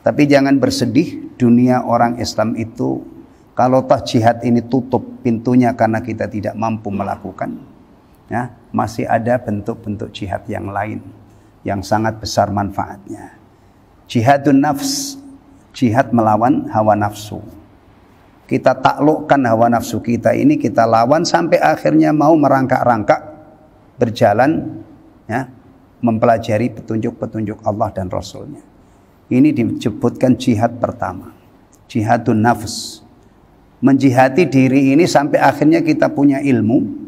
Tapi jangan bersedih, dunia orang Islam itu kalau toh jihad ini tutup pintunya karena kita tidak mampu melakukan, ya, masih ada bentuk-bentuk jihad yang lain yang sangat besar manfaatnya. Jihadun nafs, jihad melawan hawa nafsu. Kita taklukkan hawa nafsu kita ini, kita lawan sampai akhirnya mau merangkak-rangkak berjalan, ya, mempelajari petunjuk-petunjuk Allah dan Rasulnya. Ini disebutkan jihad pertama, jihadun nafs. Menjihati diri ini sampai akhirnya kita punya ilmu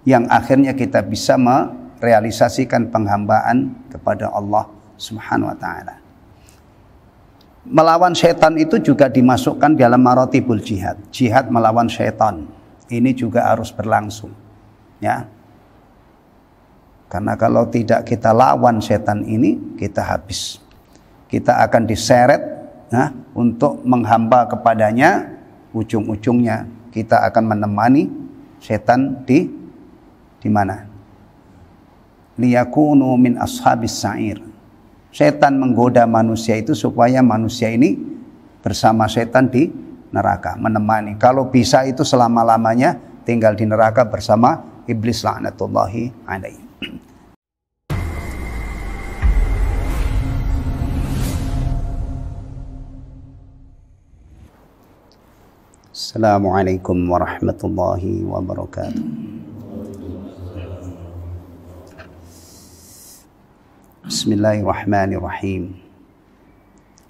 yang akhirnya kita bisa merealisasikan penghambaan kepada Allah Subhanahu wa ta'ala. Melawan syaitan itu juga dimasukkan dalam maratibul jihad. Jihad melawan syaitan ini juga harus berlangsung, ya. Karena kalau tidak kita lawan syaitan ini, kita habis. Kita akan diseret, nah, untuk menghamba kepadanya. Ujung-ujungnya kita akan menemani setan di mana? Liyakunu min ashabis sa'ir. Setan menggoda manusia itu supaya manusia ini bersama setan di neraka, menemani. Kalau bisa itu selama-lamanya tinggal di neraka bersama iblis laknatullahi alaihi. Assalamualaikum warahmatullahi wabarakatuh. Bismillahirrahmanirrahim.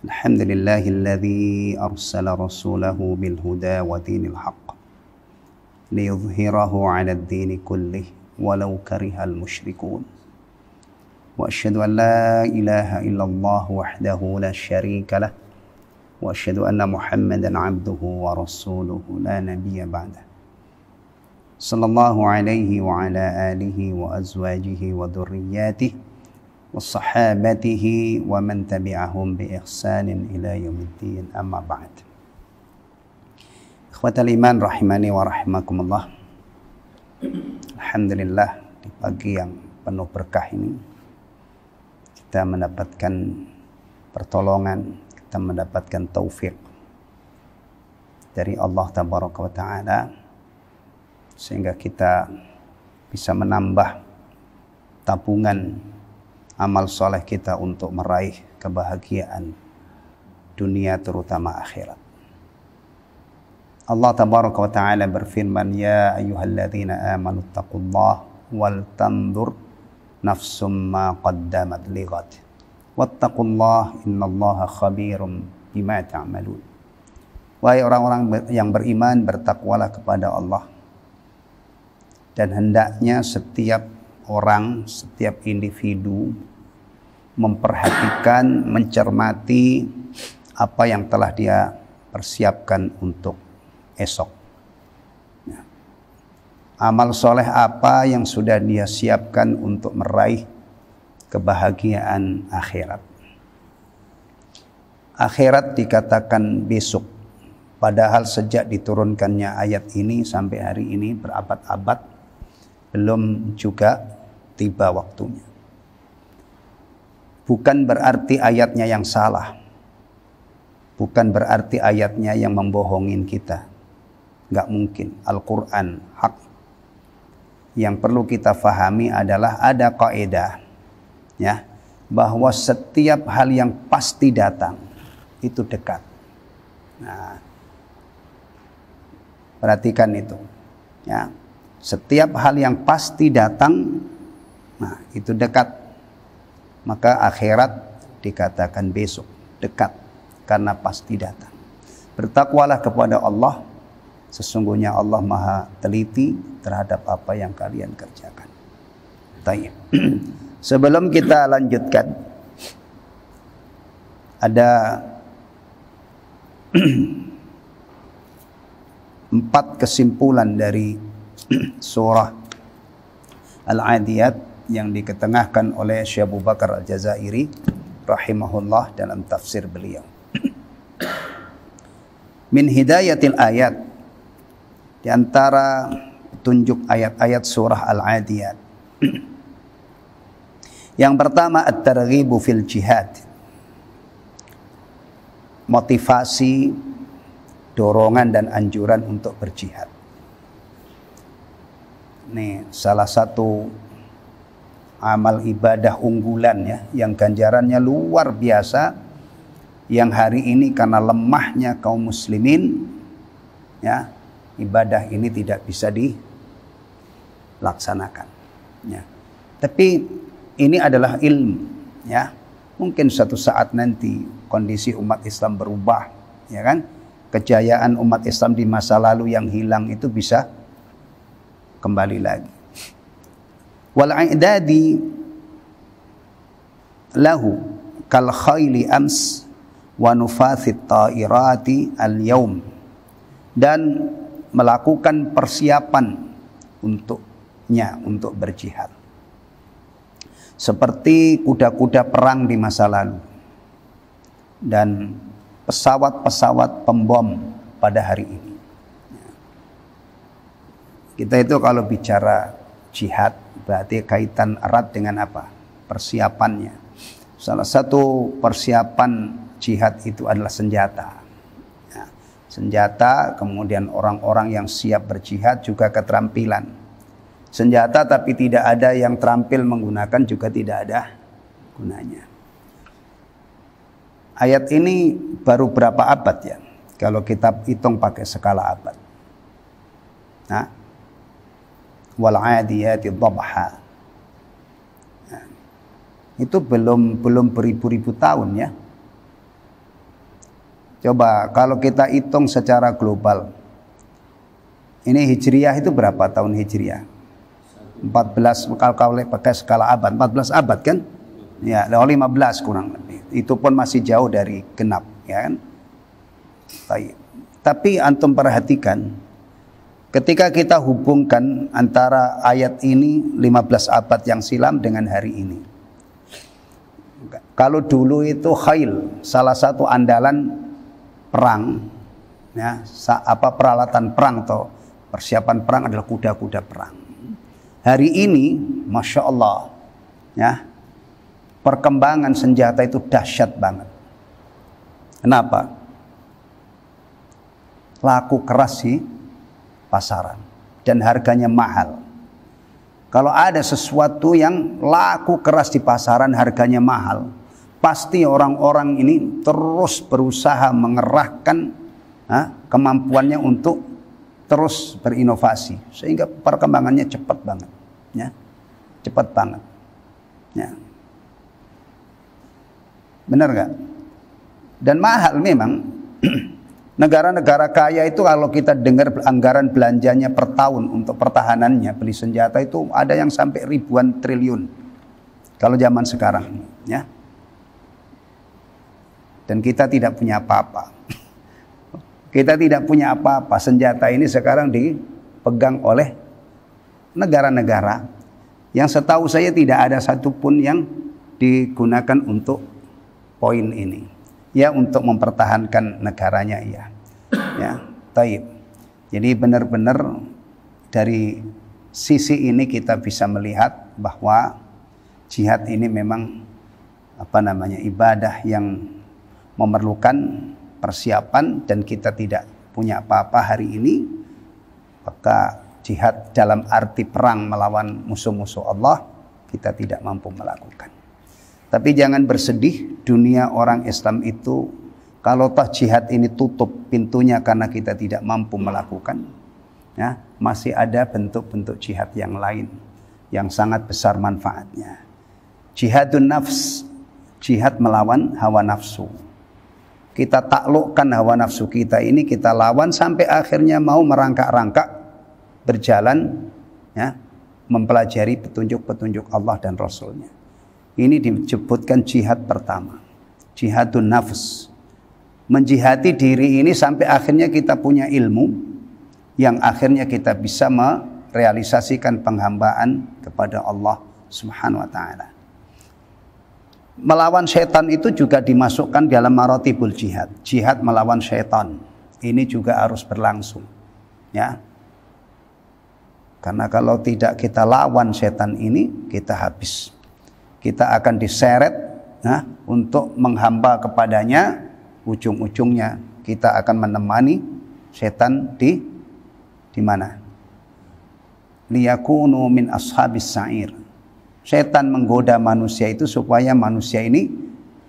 Alhamdulillahilladzi arsala rasulahu bil huda wa dinil haqq liyudhhirahu 'ala ad-din kullih walau karihal musyrikun. Wa asyhadu an la ilaha illallah wahdahu la syarika lah. Wa asyhadu anna Muhammadan 'abduhu wa rasuluhu la nabiyya ba'dah. Sallallahu alaihi wa ala alihi wa azwajihi wa dhurriyyatihi wa sahabatihi wa man tabi'ahum bi ihsanin ila yaumiddin, amma ba'd. Ikhwatal iman rahimani wa rahimakumullah. Alhamdulillah, di pagi yang penuh berkah ini kita mendapatkan pertolongan, kita mendapatkan taufik dari Allah Tabaraka wa Ta'ala sehingga kita bisa menambah tabungan amal soleh kita untuk meraih kebahagiaan dunia terutama akhirat. Allah Tabaraka wa Ta'ala berfirman, ya ayyuhalladzina amanu taqullaha wal tandur nafsum ma qaddamat lighad wattaqullah innallaha khabirum bima ta'malun. Wahai orang-orang yang beriman, bertakwalah kepada Allah, dan hendaknya setiap orang, setiap individu memperhatikan, mencermati apa yang telah dia persiapkan untuk esok. Amal soleh apa yang sudah dia siapkan untuk meraih kebahagiaan akhirat. Akhirat dikatakan besok, padahal sejak diturunkannya ayat ini sampai hari ini berabad-abad belum juga tiba waktunya. Bukan berarti ayatnya yang salah, bukan berarti ayatnya yang membohongin kita. Nggak mungkin. Al-Quran hak. Yang perlu kita fahami adalah ada kaidah, ya, bahwa setiap hal yang pasti datang itu dekat. Nah, perhatikan itu, ya. Setiap hal yang pasti datang, nah, itu dekat. Maka akhirat dikatakan besok, dekat, karena pasti datang. Bertakwalah kepada Allah, sesungguhnya Allah maha teliti terhadap apa yang kalian kerjakan. Baik. Sebelum kita lanjutkan, ada 4 kesimpulan dari surah Al-Adiyat yang diketengahkan oleh Syekh Abu Bakar Al-Jazairi rahimahullah dalam tafsir beliau. Min hidayatil ayat, di antara petunjuk ayat-ayat surah Al-Adiyat. Yang pertama, at-targhibu fil jihad. motivasi, dorongan dan anjuran untuk berjihad. Ini salah satu amal ibadah unggulan ya, yang ganjarannya luar biasa, yang hari ini karena lemahnya kaum muslimin ya, ibadah ini tidak bisa dilaksanakan ya. Tapi ini adalah ilmu ya. Mungkin suatu saat nanti kondisi umat Islam berubah ya kan. Kejayaan umat Islam di masa lalu yang hilang itu bisa kembali lagi. Wal i'dadi lahu kal khayli ams wa nufathit ta'irati al yaum, dan melakukan persiapan untuknya untuk berjihad seperti kuda-kuda perang di masa lalu dan pesawat-pesawat pembom pada hari ini. Kita itu kalau bicara jihad berarti kaitan erat dengan apa? Persiapannya. Salah satu persiapan jihad itu adalah senjata. Ya, senjata, kemudian orang-orang yang siap berjihad juga keterampilan. Senjata tapi tidak ada yang terampil menggunakan juga tidak ada gunanya. Ayat ini baru berapa abad ya? Kalau kita hitung pakai skala abad. Nah, wal 'adiyati dhabha. Nah, itu belum beribu-ribu tahun ya. Coba kalau kita hitung secara global. Ini Hijriyah itu berapa tahun Hijriyah? 14, kalau pakai skala abad, 14 abad kan? Ya, 15 kurang lebih. Itu pun masih jauh dari genap, ya kan? Tapi antum perhatikan, ketika kita hubungkan antara ayat ini 15 abad yang silam dengan hari ini. Kalau dulu itu khail, salah satu andalan perang, ya, peralatan perang atau persiapan perang adalah kuda-kuda perang. Hari ini, masya Allah, ya, perkembangan senjata itu dahsyat banget. Kenapa? Laku keras di pasaran dan harganya mahal. Kalau ada sesuatu yang laku keras di pasaran, harganya mahal, pasti orang-orang ini terus berusaha mengerahkan kemampuannya untuk terus berinovasi, sehingga perkembangannya cepat banget, ya, cepat banget, ya. Benar gak? Dan mahal memang. Negara-negara kaya itu kalau kita dengar anggaran belanjanya per tahun untuk pertahanannya, beli senjata itu ada yang sampai ribuan triliun. Kalau zaman sekarang, ya. Dan kita tidak punya apa-apa. Kita tidak punya apa-apa. Senjata ini sekarang dipegang oleh negara-negara yang setahu saya tidak ada satupun yang digunakan untuk poin ini, ya, untuk mempertahankan negaranya, ya, taib. Jadi benar-benar dari sisi ini kita bisa melihat bahwa jihad ini memang ibadah yang memerlukan persiapan, dan kita tidak punya apa-apa hari ini, maka jihad dalam arti perang melawan musuh-musuh Allah kita tidak mampu melakukan. Tapi jangan bersedih, dunia orang Islam itu kalau toh jihad ini tutup pintunya karena kita tidak mampu melakukan, ya, masih ada bentuk-bentuk jihad yang lain yang sangat besar manfaatnya. Jihadun nafs, jihad melawan hawa nafsu. Kita taklukkan hawa nafsu kita ini, kita lawan sampai akhirnya mau merangkak-rangkak berjalan, ya, mempelajari petunjuk-petunjuk Allah dan Rasulnya. Ini disebutkan jihad pertama, jihadun nafs. Menjihati diri ini sampai akhirnya kita punya ilmu yang akhirnya kita bisa merealisasikan penghambaan kepada Allah Subhanahu wa ta'ala. Melawan syaitan itu juga dimasukkan dalam maratibul jihad. Jihad melawan syaitan ini juga harus berlangsung, ya. Karena kalau tidak kita lawan syaitan ini, kita habis. Kita akan diseret, ya, untuk menghamba kepadanya, ujung-ujungnya kita akan menemani setan di mana? Liyakunu min ashabis sa'ir. Setan menggoda manusia itu supaya manusia ini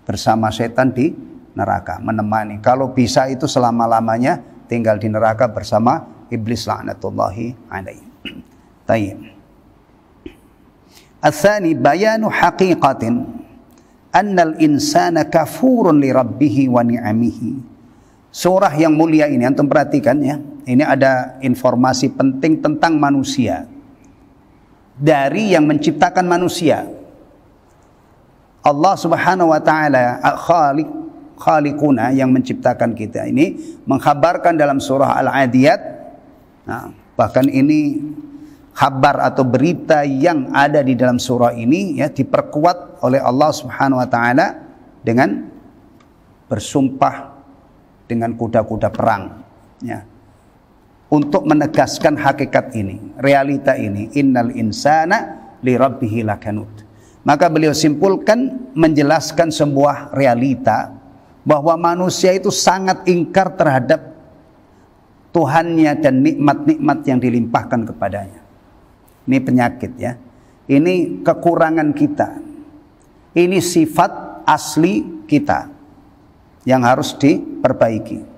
bersama setan di neraka, menemani. Kalau bisa itu selama-lamanya tinggal di neraka bersama iblis laknatullahi alaihi. Tayyib. Ats-tsani bayanu haqiqatin annal insana kafurun li rabbih wa ni'amihi. Surah yang mulia ini antum perhatikan ya. Ini ada informasi penting tentang manusia. Dari yang menciptakan manusia. Allah Subhanahu wa taala khaliquna yang menciptakan kita ini mengkhabarkan dalam surah Al-Adiyat. Nah, bahkan ini kabar atau berita yang ada di dalam surah ini ya diperkuat oleh Allah Subhanahu wa taala dengan bersumpah dengan kuda-kuda perang ya. Untuk menegaskan hakikat ini, realita ini, innal insana li rabbih lakanut. Maka beliau simpulkan menjelaskan sebuah realita bahwa manusia itu sangat ingkar terhadap Tuhannya dan nikmat-nikmat yang dilimpahkan kepadanya. Ini penyakit ya. Ini kekurangan kita. Ini sifat asli kita yang harus diperbaiki.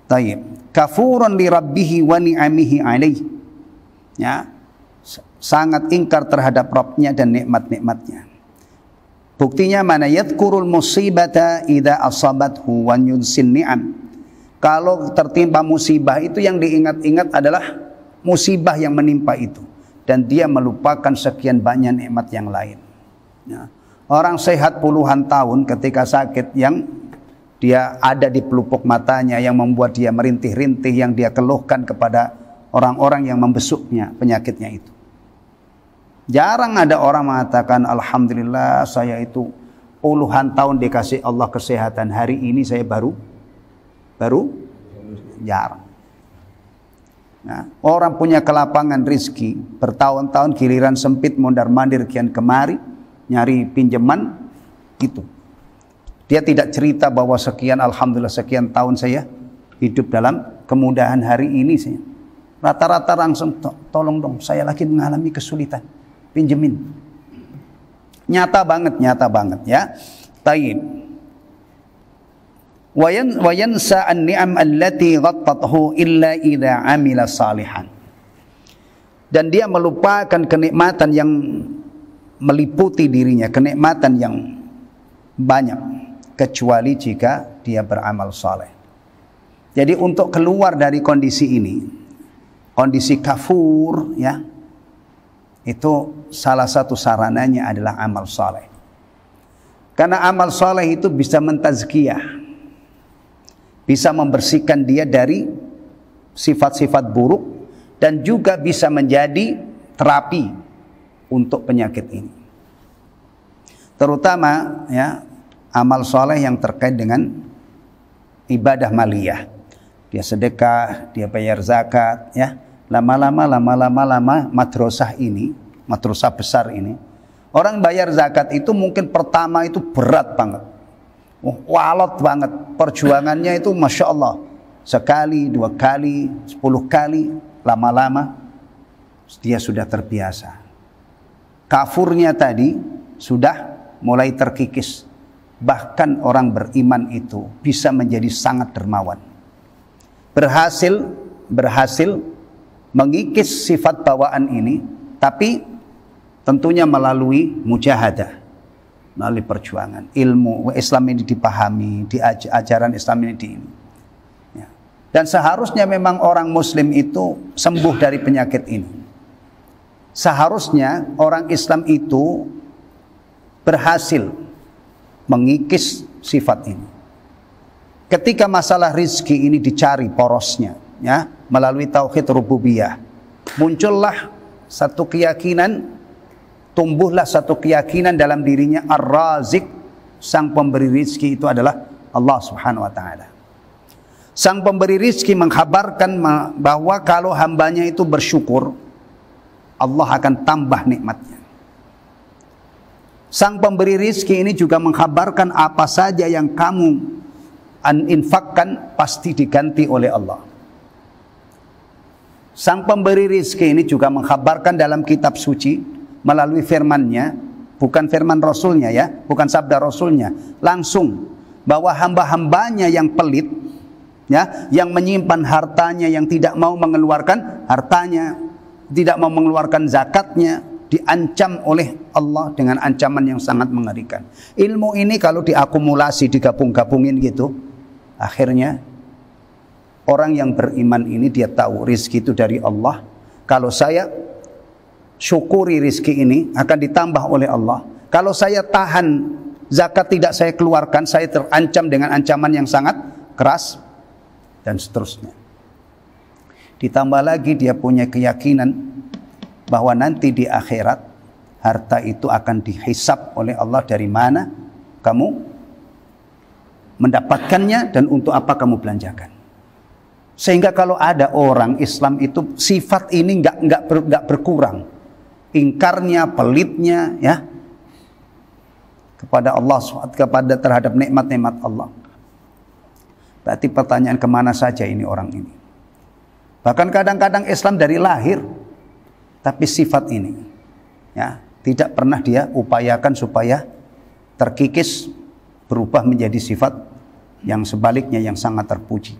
Tayyib. Kafurun li rabbihi wa ni'amihi alaihi. Ya. Sangat ingkar terhadap Rabbnya dan nikmat-nikmatnya. Buktinya mana? Yadhkurul musibata idza asabathu wa yunsin ni'am. Kalau tertimpa musibah itu yang diingat-ingat adalah musibah yang menimpa itu. Dan dia melupakan sekian banyak nikmat yang lain. Ya. Orang sehat puluhan tahun ketika sakit yang dia ada di pelupuk matanya yang membuat dia merintih-rintih, yang dia keluhkan kepada orang-orang yang membesuknya penyakitnya itu. Jarang ada orang mengatakan alhamdulillah saya itu puluhan tahun dikasih Allah kesehatan, hari ini saya baru jarang. Nah, orang punya kelapangan rizki bertahun-tahun giliran sempit mondar-mandir kian kemari nyari pinjaman itu. Dia tidak cerita bahwa sekian alhamdulillah sekian tahun saya hidup dalam kemudahan, hari ini saya rata-rata langsung tolong dong saya lagi mengalami kesulitan pinjemin. Nyata banget ya. Tayyib. Wa yansa an-ni'am allati ghattathu illa idza amila salihan. Dan dia melupakan kenikmatan yang meliputi dirinya, kenikmatan yang banyak kecuali jika dia beramal saleh. Jadi untuk keluar dari kondisi ini, kondisi kafur ya, itu salah satu sarananya adalah amal saleh. Karena amal saleh itu bisa mentazkiyah, bisa membersihkan dia dari sifat-sifat buruk dan juga bisa menjadi terapi untuk penyakit ini. Terutama ya amal soleh yang terkait dengan ibadah maliyah. Dia sedekah, dia bayar zakat ya. Lama-lama madrasah ini, madrasah besar ini, orang bayar zakat itu mungkin pertama itu berat banget. Walot banget. Perjuangannya itu Masya Allah. Sekali, 2 kali, 10 kali. Lama-lama dia sudah terbiasa. Kafurnya tadi sudah mulai terkikis. Bahkan orang beriman itu bisa menjadi sangat dermawan. Berhasil mengikis sifat bawaan ini, tapi tentunya melalui mujahadah, melalui perjuangan. Ilmu Islam ini dipahami, ajaran Islam ini ya. Dan seharusnya memang orang muslim itu sembuh dari penyakit ini. Seharusnya orang Islam itu berhasil mengikis sifat ini. Ketika masalah rizki ini dicari porosnya, ya, melalui tauhid rububiyah, muncullah satu keyakinan, tumbuhlah satu keyakinan dalam dirinya, Ar-Razik, sang pemberi rizki itu adalah Allah Subhanahu wa taala. Sang pemberi rizki mengkhabarkan bahwa kalau hambanya itu bersyukur, Allah akan tambah nikmatnya. Sang pemberi rizki ini juga mengkhabarkan apa saja yang kamu infakkan pasti diganti oleh Allah. Sang pemberi rizki ini juga mengkhabarkan dalam kitab suci melalui firman-Nya, bukan firman Rasulnya ya, bukan sabda Rasulnya, langsung bahwa hamba-hambanya yang pelit ya, yang menyimpan hartanya, yang tidak mau mengeluarkan hartanya, tidak mau mengeluarkan zakatnya, diancam oleh Allah dengan ancaman yang sangat mengerikan. Ilmu ini kalau diakumulasi, digabung-gabungin gitu, akhirnya orang yang beriman ini dia tahu rizki itu dari Allah. Kalau saya syukuri rizki ini akan ditambah oleh Allah. Kalau saya tahan zakat tidak saya keluarkan, saya terancam dengan ancaman yang sangat keras dan seterusnya. Ditambah lagi dia punya keyakinan bahwa nanti di akhirat harta itu akan dihisab oleh Allah, dari mana kamu mendapatkannya dan untuk apa kamu belanjakan. Sehingga kalau ada orang Islam itu sifat ini nggak berkurang, ingkarnya, pelitnya ya kepada Allah, kepada terhadap nikmat-nikmat Allah. Berarti pertanyaan, kemana saja ini orang ini? Bahkan kadang-kadang Islam dari lahir, tapi sifat ini ya tidak pernah dia upayakan supaya terkikis, berubah menjadi sifat yang sebaliknya yang sangat terpuji,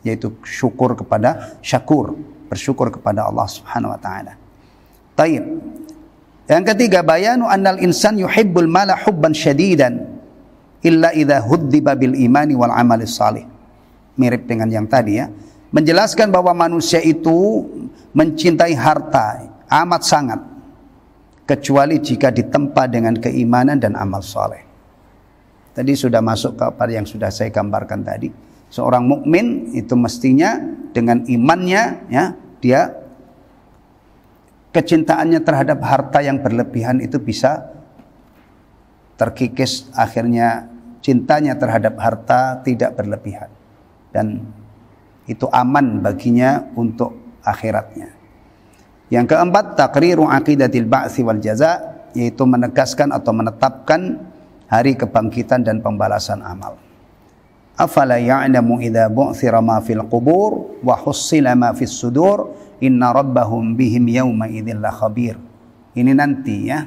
yaitu syakur, bersyukur kepada Allah Subhanahu wa taala. Taib. Yang ketiga, bayanu annal insan yuhibbul mala hubban syadidan illa idza huddiba bil imani wal amalis salih. Mirip dengan yang tadi ya. Menjelaskan bahwa manusia itu mencintai harta amat sangat, kecuali jika ditempa dengan keimanan dan amal saleh. Tadi sudah masuk kepada yang sudah saya gambarkan tadi. Seorang mukmin itu mestinya dengan imannya ya, dia kecintaannya terhadap harta yang berlebihan itu bisa terkikis, akhirnya cintanya terhadap harta tidak berlebihan, dan itu aman baginya untuk akhiratnya. Yang keempat, taqriru aqidatil ba'tsi wal jaza, yaitu menegaskan atau menetapkan hari kebangkitan dan pembalasan amal. Afala ya'lamu idza bu'thira ma fil qubur wa hussila ma fis sudur inna rabbahum bihim yawma idzil khabir. Ini nanti ya,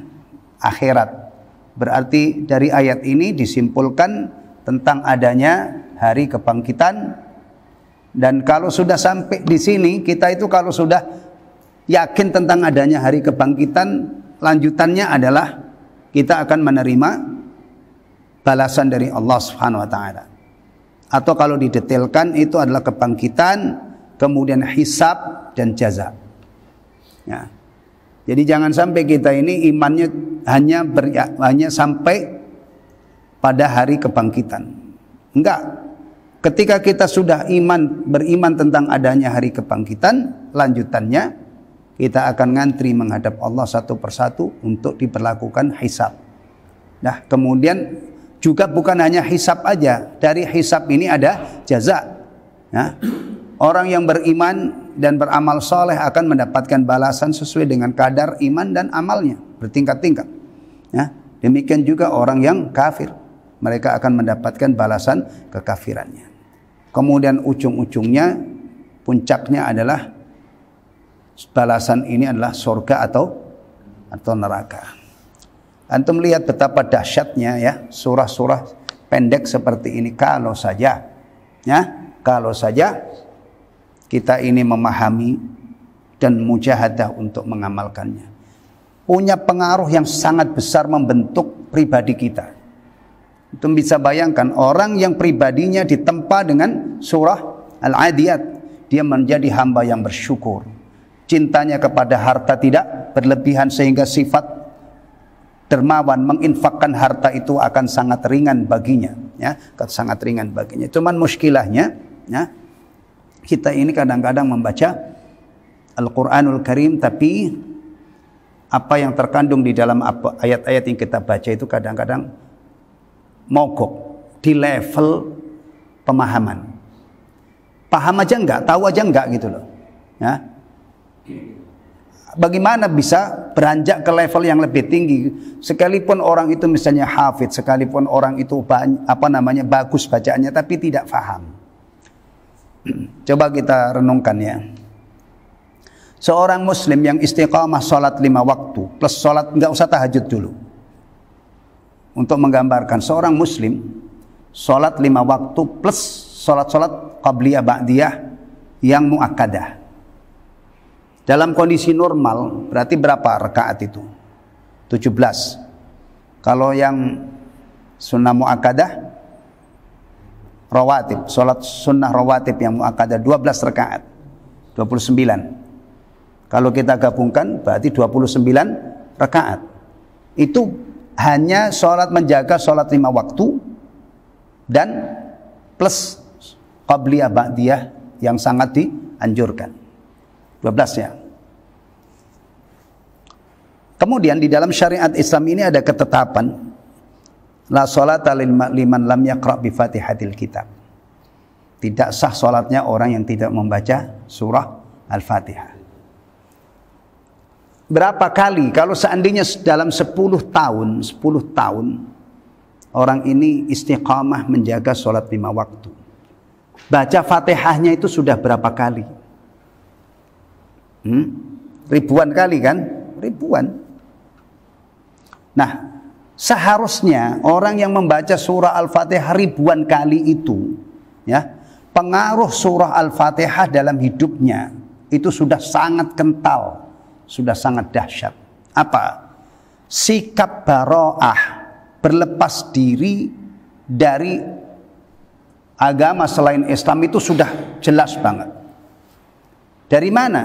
akhirat. Berarti dari ayat ini disimpulkan tentang adanya hari kebangkitan. Dan kalau sudah sampai di sini, kita itu kalau sudah yakin tentang adanya hari kebangkitan, lanjutannya adalah kita akan menerima balasan dari Allah Subhanahu wa taala. Atau kalau didetailkan itu adalah kebangkitan, kemudian hisab dan jaza. Ya. Jadi jangan sampai kita ini imannya hanya sampai pada hari kebangkitan. Enggak. Ketika kita sudah beriman tentang adanya hari kebangkitan, lanjutannya kita akan ngantri menghadap Allah satu persatu untuk diperlakukan hisab. Nah, kemudian juga bukan hanya hisab aja, dari hisab ini ada jaza. Ya. Orang yang beriman dan beramal soleh akan mendapatkan balasan sesuai dengan kadar iman dan amalnya, bertingkat-tingkat. Ya. Demikian juga orang yang kafir, mereka akan mendapatkan balasan kekafirannya. Kemudian ujung-ujungnya, puncaknya adalah balasan ini adalah surga atau neraka. Antum lihat betapa dahsyatnya ya surah-surah pendek seperti ini. Kalau saja kita ini memahami dan mujahadah untuk mengamalkannya, punya pengaruh yang sangat besar membentuk pribadi kita. Itu bisa bayangkan orang yang pribadinya ditempa dengan surah Al-Adiyat, dia menjadi hamba yang bersyukur. Cintanya kepada harta tidak berlebihan sehingga sifat dermawan menginfakkan harta itu akan sangat ringan baginya, ya, sangat ringan baginya. Cuman muskilahnya, ya, kita ini kadang-kadang membaca Al-Quranul Karim, tapi apa yang terkandung di dalam ayat-ayat yang kita baca itu kadang-kadang mogok di level pemahaman. Paham aja enggak, tahu aja enggak gitu loh. Ya. Bagaimana bisa beranjak ke level yang lebih tinggi? Sekalipun orang itu misalnya hafid, sekalipun orang itu bagus bacaannya, tapi tidak paham. Coba kita renungkan ya. Seorang muslim yang istiqamah sholat 5 waktu plus sholat, nggak usah tahajud dulu. Untuk menggambarkan seorang muslim sholat 5 waktu plus sholat qabliyah ba'diyah yang muakkadah. Dalam kondisi normal berarti berapa rakaat itu? 17. Kalau yang sunnah muakkadah rawatib, sholat sunnah rawatib yang muakkadah 12 rakaat, 29. Kalau kita gabungkan berarti 29 rakaat. Itu hanya sholat menjaga sholat 5 waktu dan plus qabliyah ba'diyah yang sangat dianjurkan. 12 ya. Kemudian di dalam syariat Islam ini ada ketetapan la sholata liman lam yaqra' bi Fatihatil Kitab. Tidak sah sholatnya orang yang tidak membaca surah Al-Fatihah. Berapa kali kalau seandainya dalam 10 tahun orang ini istiqamah menjaga sholat 5 waktu, baca Fatihahnya itu sudah berapa kali? Ribuan kali kan? Ribuan. Nah, seharusnya orang yang membaca surah Al-Fatihah ribuan kali itu, ya, pengaruh surah Al-Fatihah dalam hidupnya itu sudah sangat kental, sudah sangat dahsyat. Apa? Sikap bara'ah, berlepas diri dari agama selain Islam itu sudah jelas banget. Dari mana?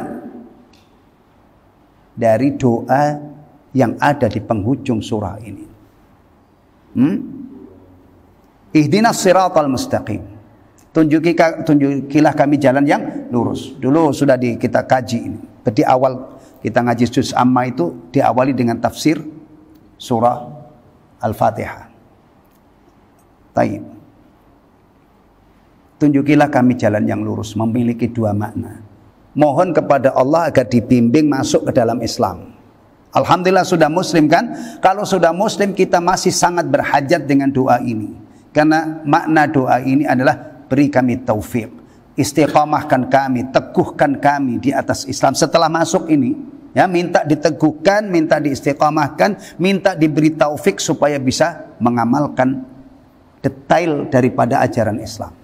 Dari doa yang ada di penghujung surah ini. Ihdinas siratal mustaqim. Tunjukilah kami jalan yang lurus. Dulu sudah kita kaji ini. Di awal kita ngaji juz amma itu diawali dengan tafsir surah Al-Fatihah. Taib. Tunjukilah kami jalan yang lurus, memiliki 2 makna. Mohon kepada Allah agar dibimbing masuk ke dalam Islam. Alhamdulillah sudah muslim kan? Kalau sudah muslim kita masih sangat berhajat dengan doa ini. Karena makna doa ini adalah beri kami taufik, istiqamahkan kami, teguhkan kami di atas Islam. Setelah masuk ini, ya, minta diteguhkan, minta diistiqamahkan, minta diberi taufik supaya bisa mengamalkan detail daripada ajaran Islam.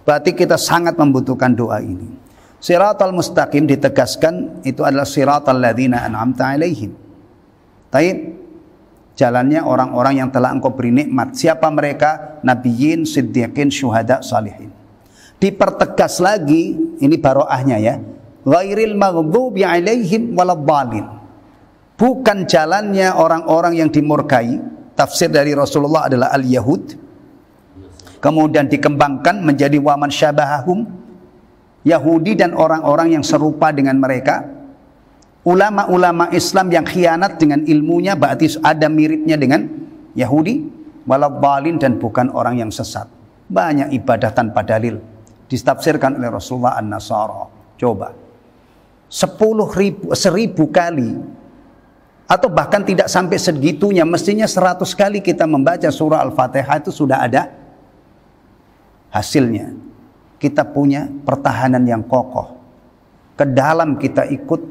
Berarti kita sangat membutuhkan doa ini. Siratal mustaqim ditegaskan itu adalah siratal ladzina an'amta alaihim. Taib, jalannya orang-orang yang telah engkau beri nikmat. Siapa mereka? Nabiyyin, siddiqin, syuhada, salihin. Dipertegas lagi, ini baroahnya ya. Ghairil maghdubi alaihim waladhdallin. Bukan jalannya orang-orang yang dimurkai. Tafsir dari Rasulullah adalah al-Yahud. Kemudian dikembangkan menjadi waman syabahahum, Yahudi dan orang-orang yang serupa dengan mereka. Ulama-ulama Islam yang khianat dengan ilmunya berarti ada miripnya dengan Yahudi. Waladhdallin, dan bukan orang yang sesat. Banyak ibadah tanpa dalil ditafsirkan oleh Rasulullah an-Nasara. Coba 10.000 kali, atau bahkan tidak sampai segitunya, mestinya 100 kali kita membaca surah Al-Fatihah itu sudah ada hasilnya. Kita punya pertahanan yang kokoh. Ke dalam kita ikut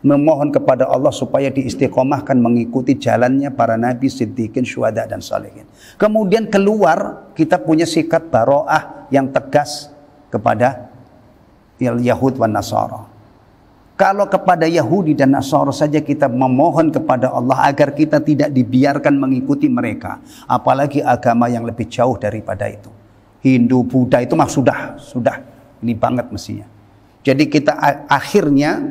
memohon kepada Allah supaya diistiqomahkan mengikuti jalannya para nabi, siddiqin, syuhada, dan salihin. Kemudian keluar kita punya sikap baro'ah yang tegas kepada Yahud wa Nasara. Kalau kepada Yahudi dan Nasara saja kita memohon kepada Allah agar kita tidak dibiarkan mengikuti mereka, apalagi agama yang lebih jauh daripada itu. Hindu, Buddha itu mah sudah ini banget mestinya. Jadi kita akhirnya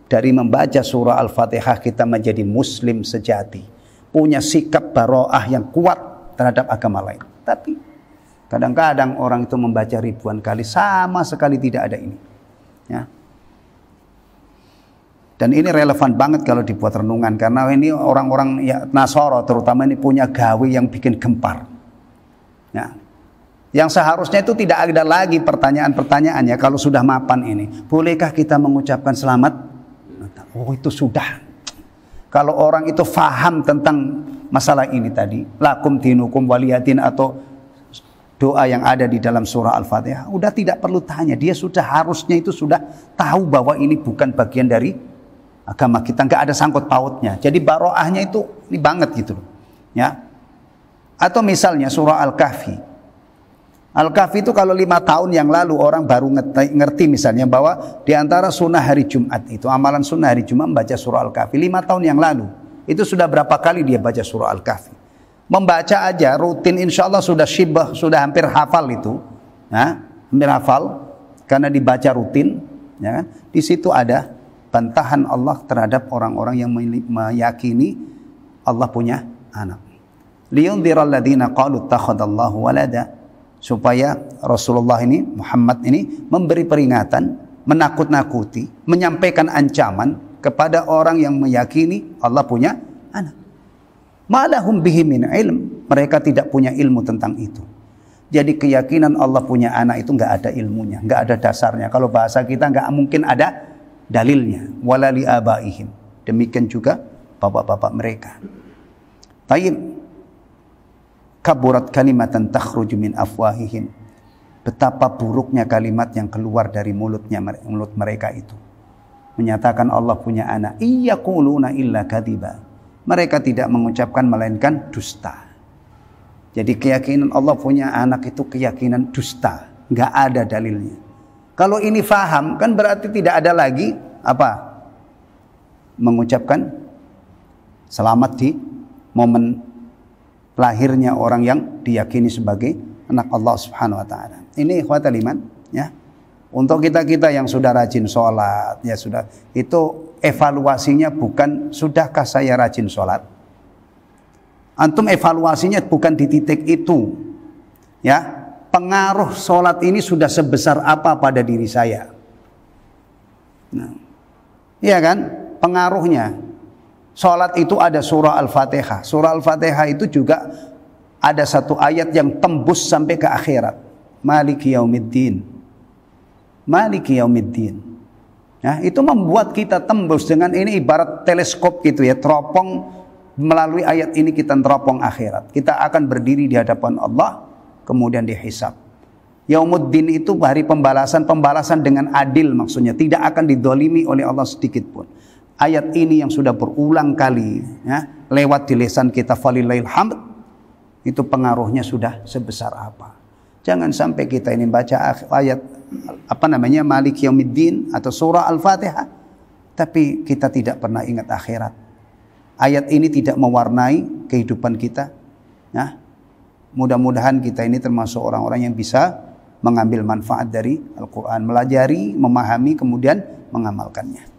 dari membaca surah Al-Fatihah kita menjadi muslim sejati, punya sikap baro'ah yang kuat terhadap agama lain. Tapi kadang-kadang orang itu membaca ribuan kali sama sekali tidak ada ini, ya. Dan ini relevan banget kalau dibuat renungan, karena ini orang-orang ya, Nasara terutama ini punya gawe yang bikin gempar, ya. Yang seharusnya itu tidak ada lagi pertanyaan-pertanyaannya kalau sudah mapan ini. Bolehkah kita mengucapkan selamat Natal? Oh itu sudah. Kalau orang itu faham tentang masalah ini tadi, lakum dinukum waliyadin atau doa yang ada di dalam surah Al-Fatihah, udah tidak perlu tanya, dia sudah harusnya itu sudah tahu bahwa ini bukan bagian dari agama kita, nggak ada sangkut pautnya. Jadi baroahnya itu ini banget gitu loh. Ya. Atau misalnya surah Al-Kahfi. Al-Kahfi itu kalau 5 tahun yang lalu orang baru ngerti misalnya bahwa di antara sunnah hari Jumat itu, amalan sunnah hari Jumat membaca surah Al-Kahfi. 5 tahun yang lalu itu sudah berapa kali dia baca surah Al-Kahfi. Membaca aja rutin insya Allah sudah syibah, sudah hampir hafal itu, ya, hampir hafal karena dibaca rutin, ya kan? Di situ ada bantahan Allah terhadap orang-orang yang meyakini Allah punya anak. Liyundziral ladzina qalu ittakhadallahu walada, supaya Rasulullah ini, Muhammad ini memberi peringatan, menakut-nakuti, menyampaikan ancaman kepada orang yang meyakini Allah punya anak. Malahum bihi min ilm, mereka tidak punya ilmu tentang itu. Jadi keyakinan Allah punya anak itu nggak ada ilmunya, nggak ada dasarnya. Kalau bahasa kita nggak mungkin ada dalilnya. Wala li abaihim, demikian juga bapak-bapak mereka. Tayyib, kaburat kalimatan takhruju min afwahihim, betapa buruknya kalimat yang keluar dari mulut mereka itu, menyatakan Allah punya anak. Iyaquluna illa kadziba, mereka tidak mengucapkan melainkan dusta. Jadi keyakinan Allah punya anak itu keyakinan dusta, nggak ada dalilnya. Kalau ini faham kan berarti tidak ada lagi apa? Mengucapkan selamat di momen lahirnya orang yang diyakini sebagai anak Allah Subhanahu wa taala. Ini ikhwatal iman, ya. Untuk kita-kita yang sudah rajin sholat, ya sudah, itu evaluasinya bukan sudahkah saya rajin sholat. Antum evaluasinya bukan di titik itu, ya. Pengaruh sholat ini sudah sebesar apa pada diri saya. Nah, iya kan? Pengaruhnya. Sholat itu ada surah Al-Fatihah. Surah Al-Fatihah itu juga ada satu ayat yang tembus sampai ke akhirat. Maliki yaumiddin. Maliki yaumiddin. Ya, itu membuat kita tembus dengan ini ibarat teleskop gitu ya, teropong melalui ayat ini kita teropong akhirat. Kita akan berdiri di hadapan Allah, kemudian dihisab. Yaumuddin itu hari pembalasan dengan adil maksudnya, tidak akan didolimi oleh Allah sedikit pun. Ayat ini yang sudah berulang kali ya, lewat di lisan kita, falillahil hamd, itu pengaruhnya sudah sebesar apa. Jangan sampai kita ini baca ayat Maliki yaumiddin atau surah Al-Fatihah, tapi kita tidak pernah ingat akhirat. Ayat ini tidak mewarnai kehidupan kita. Ya. Mudah-mudahan kita ini termasuk orang-orang yang bisa mengambil manfaat dari Al-Quran, melajari, memahami, kemudian mengamalkannya.